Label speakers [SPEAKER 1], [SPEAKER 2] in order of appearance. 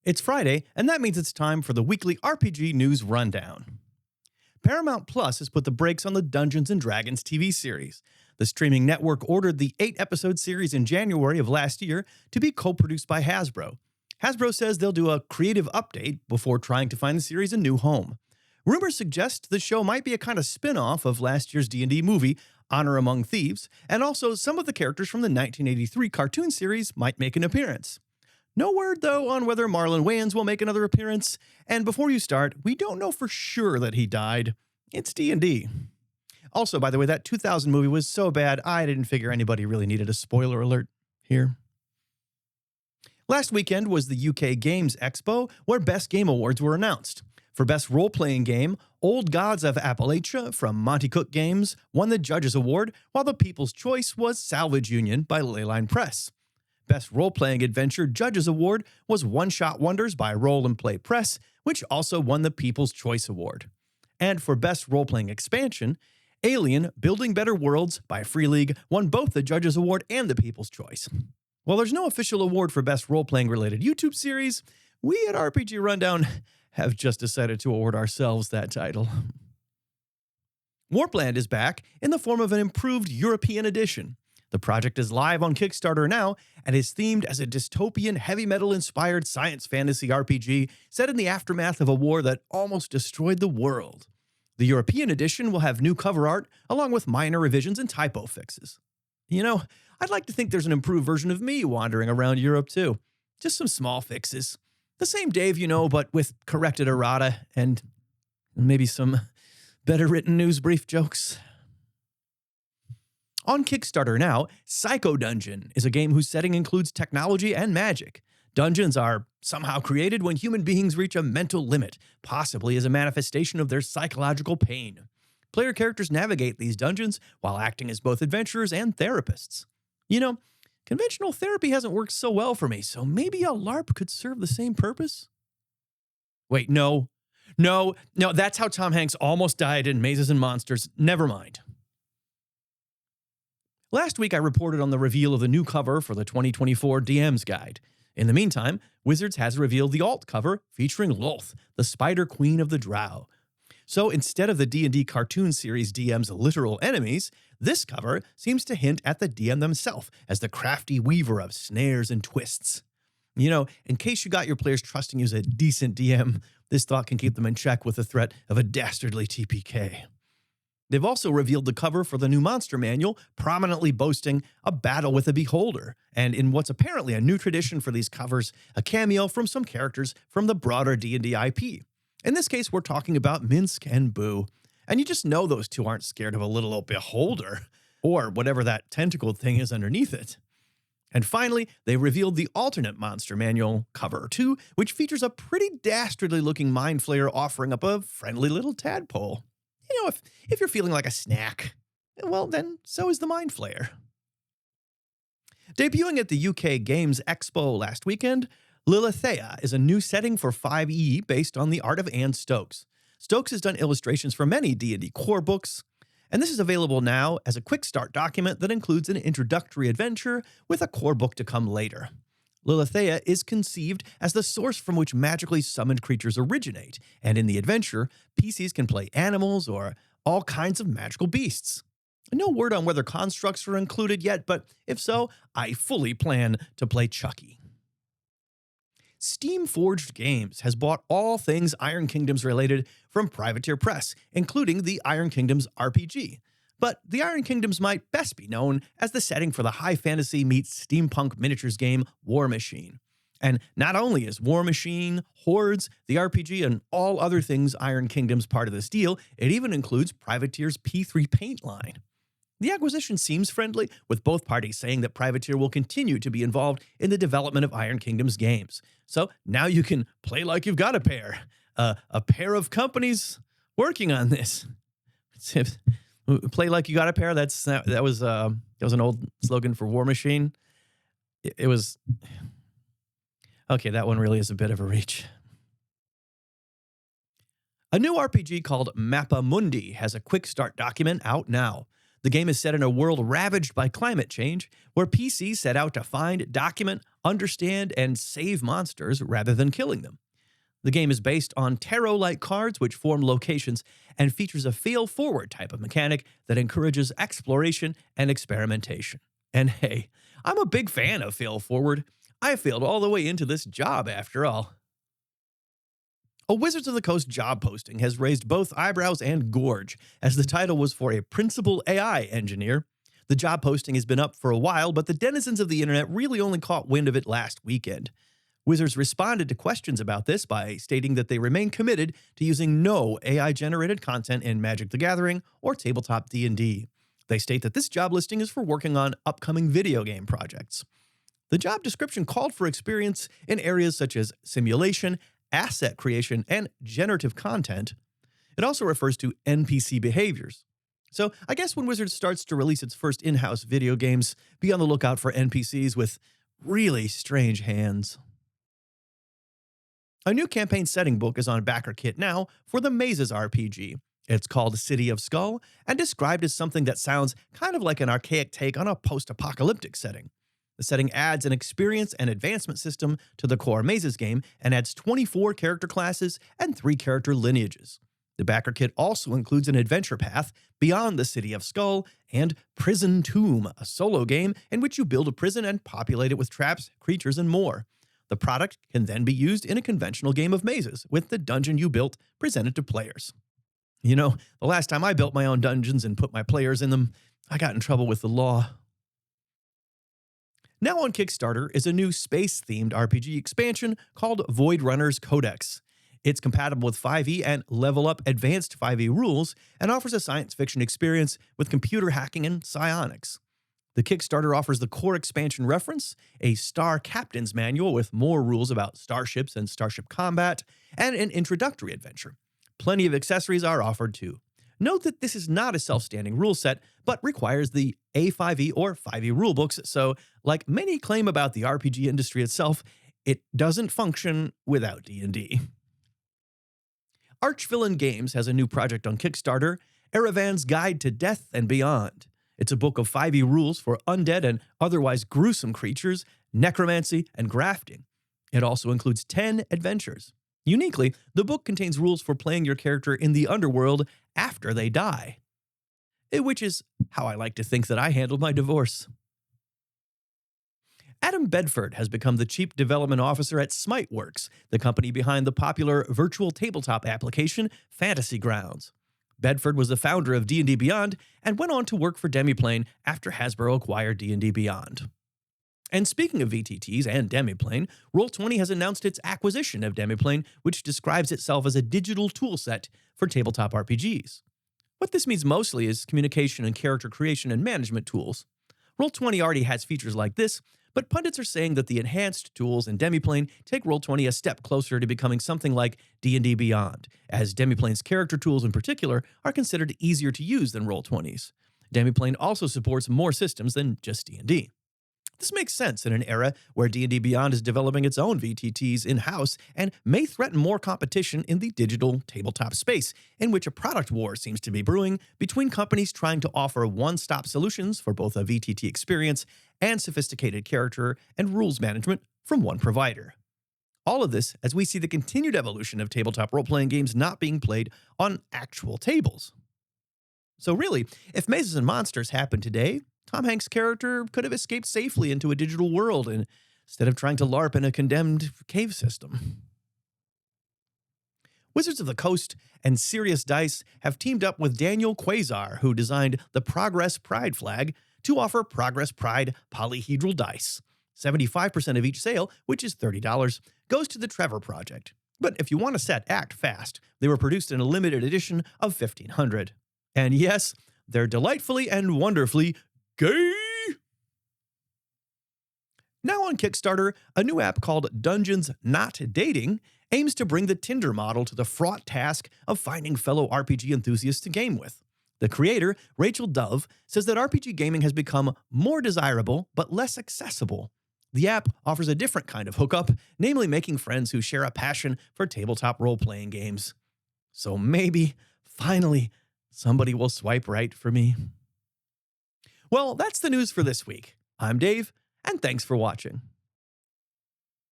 [SPEAKER 1] It's Friday, and that means it's time for the weekly RPG News Rundown. Paramount Plus has put the brakes on the Dungeons & Dragons TV series. The streaming network ordered the 8-episode series in January of last year to be co-produced by Hasbro. Hasbro says they'll do a creative update before trying to find the series a new home. Rumors suggest the show might be a kind of spin-off of last year's D&D movie, Honor Among Thieves, and also some of the characters from the 1983 cartoon series might make an appearance. No word, though, on whether Marlon Wayans will make another appearance, and before you start, we don't know for sure that he died. It's D&D. Also, by the way, that 2000 movie was so bad, I didn't figure anybody really needed a spoiler alert here. Last weekend was the UK Games Expo, where Best Game Awards were announced. For Best Role-Playing Game, Old Gods of Appalachia from Monty Cook Games won the Judges Award, while the People's Choice was Salvage Union by Leyline Press. Best Role-Playing Adventure Judges Award was One Shot Wonders by Roll and Play Press, which also won the People's Choice Award. And for Best Role-Playing Expansion, Alien Building Better Worlds by Free League won both the Judges Award and the People's Choice. While there's no official award for Best Role-Playing related YouTube series, we at RPG Rundown have just decided to award ourselves that title. Warpland is back in the form of an improved European edition. The project is live on Kickstarter now and is themed as a dystopian heavy metal-inspired science fantasy RPG set in the aftermath of a war that almost destroyed the world. The European edition will have new cover art along with minor revisions and typo fixes. You know, I'd like to think there's an improved version of me wandering around Europe too. Just some small fixes. The same Dave, you know, but with corrected errata and maybe some better written news brief jokes. On Kickstarter now, Psychodungeon is a game whose setting includes technology and magic. Dungeons are somehow created when human beings reach a mental limit, possibly as a manifestation of their psychological pain. Player characters navigate these dungeons while acting as both adventurers and therapists. You know, conventional therapy hasn't worked so well for me, so maybe a LARP could serve the same purpose? Wait, no, that's how Tom Hanks almost died in Mazes and Monsters. Never mind. Last week, I reported on the reveal of the new cover for the 2024 DM's Guide. In the meantime, Wizards has revealed the alt cover featuring Lolth, the Spider Queen of the Drow. So instead of the D&D cartoon series DM's literal enemies, this cover seems to hint at the DM themselves as the crafty weaver of snares and twists. You know, in case you got your players trusting you as a decent DM, this thought can keep them in check with the threat of a dastardly TPK. They've also revealed the cover for the new monster manual, prominently boasting a battle with a beholder, and in what's apparently a new tradition for these covers, a cameo from some characters from the broader D&D IP. In this case, we're talking about Minsk and Boo, and you just know those two aren't scared of a little old beholder, or whatever that tentacled thing is underneath it. And finally, they revealed the alternate monster manual, cover 2, which features a pretty dastardly-looking mind flayer offering up a friendly little tadpole. You know, if you're feeling like a snack, well, then so is the Mind Flayer. Debuting at the UK Games Expo last weekend, Lillithea is a new setting for 5e based on the art of Anne Stokes. Stokes has done illustrations for many D&D core books, and this is available now as a quick start document that includes an introductory adventure with a core book to come later. Lillithea is conceived as the source from which magically summoned creatures originate, and in the adventure, PCs can play animals or all kinds of magical beasts. No word on whether constructs are included yet, but if so, I fully plan to play Chucky. Steamforged Games has bought all things Iron Kingdoms related from Privateer Press, including the Iron Kingdoms RPG. But the Iron Kingdoms might best be known as the setting for the high fantasy meets steampunk miniatures game Warmachine. And not only is Warmachine, Hordes, the RPG, and all other things Iron Kingdoms part of this deal, it even includes Privateer's P3 paint line. The acquisition seems friendly, with both parties saying that Privateer will continue to be involved in the development of Iron Kingdoms games. So now you can play like you've got a pair of companies working on this. Play like you got a pair. That was an old slogan for Warmachine. It was okay. That one really is a bit of a reach. A new RPG called Mappa Mundi has a quick start document out now. The game is set in a world ravaged by climate change, where PCs set out to find, document, understand, and save monsters rather than killing them. The game is based on tarot-like cards which form locations and features a fail-forward type of mechanic that encourages exploration and experimentation. And hey, I'm a big fan of fail-forward. I failed all the way into this job after all. A Wizards of the Coast job posting has raised both eyebrows and gorge, as the title was for a principal AI engineer. The job posting has been up for a while, but the denizens of the internet really only caught wind of it last weekend. Wizards responded to questions about this by stating that they remain committed to using no AI-generated content in Magic the Gathering or tabletop D&D. They state that this job listing is for working on upcoming video game projects. The job description called for experience in areas such as simulation, asset creation, and generative content. It also refers to NPC behaviors. So I guess when Wizards starts to release its first in-house video games, be on the lookout for NPCs with really strange hands. A new campaign setting book is on BackerKit now for the Mazes RPG. It's called City of Skull and described as something that sounds kind of like an archaic take on a post-apocalyptic setting. The setting adds an experience and advancement system to the core Mazes game and adds 24 character classes and 3 character lineages. The backer kit also includes an adventure path beyond the City of Skull and Prison Tomb, a solo game in which you build a prison and populate it with traps, creatures, and more. The product can then be used in a conventional game of mazes, with the dungeon you built presented to players. You know, the last time I built my own dungeons and put my players in them, I got in trouble with the law. Now on Kickstarter is a new space-themed RPG expansion called Voidrunner's Codex. It's compatible with 5e and Level Up Advanced 5e rules and offers a science fiction experience with computer hacking and psionics. The Kickstarter offers the core expansion reference, a Star Captain's Manual with more rules about starships and starship combat, and an introductory adventure. Plenty of accessories are offered too. Note that this is not a self-standing rule set, but requires the A5e or 5e rulebooks, so like many claim about the RPG industry itself, it doesn't function without D&D. Archvillain Games has a new project on Kickstarter, Erevan's Guide to Death and Beyond. It's a book of 5e rules for undead and otherwise gruesome creatures, necromancy, and grafting. It also includes 10 adventures. Uniquely, the book contains rules for playing your character in the underworld after they die. Which is how I like to think that I handled my divorce. Adam Bedford has become the Chief Development Officer at Smiteworks, the company behind the popular virtual tabletop application Fantasy Grounds. Bedford was the founder of D&D Beyond and went on to work for Demiplane after Hasbro acquired D&D Beyond. And speaking of VTTs and Demiplane, Roll20 has announced its acquisition of Demiplane, which describes itself as a digital toolset for tabletop RPGs. What this means mostly is communication and character creation and management tools. Roll20 already has features like this, but pundits are saying that the enhanced tools in Demiplane take Roll20 a step closer to becoming something like D&D Beyond, as Demiplane's character tools in particular are considered easier to use than Roll20's. Demiplane also supports more systems than just D&D. This makes sense in an era where D&D Beyond is developing its own VTTs in-house and may threaten more competition in the digital tabletop space, in which a product war seems to be brewing between companies trying to offer one-stop solutions for both a VTT experience and sophisticated character and rules management from one provider. All of this as we see the continued evolution of tabletop role-playing games not being played on actual tables. So really, if Mazes and Monsters happened today, Tom Hanks' character could have escaped safely into a digital world instead of trying to LARP in a condemned cave system. Wizards of the Coast and Sirius Dice have teamed up with Daniel Quasar, who designed the Progress Pride flag, to offer Progress Pride polyhedral dice. 75% of each sale, which is $30, goes to the Trevor Project. But if you want a set, act fast. They were produced in a limited edition of 1,500. And yes, they're delightfully and wonderfully gay. Now on Kickstarter, a new app called Dungeons Not Dating aims to bring the Tinder model to the fraught task of finding fellow RPG enthusiasts to game with. The creator, Rachel Dove, says that RPG gaming has become more desirable but less accessible. The app offers a different kind of hookup, namely making friends who share a passion for tabletop role-playing games. So maybe, finally, somebody will swipe right for me. Well, that's the news for this week. I'm Dave, and thanks for watching.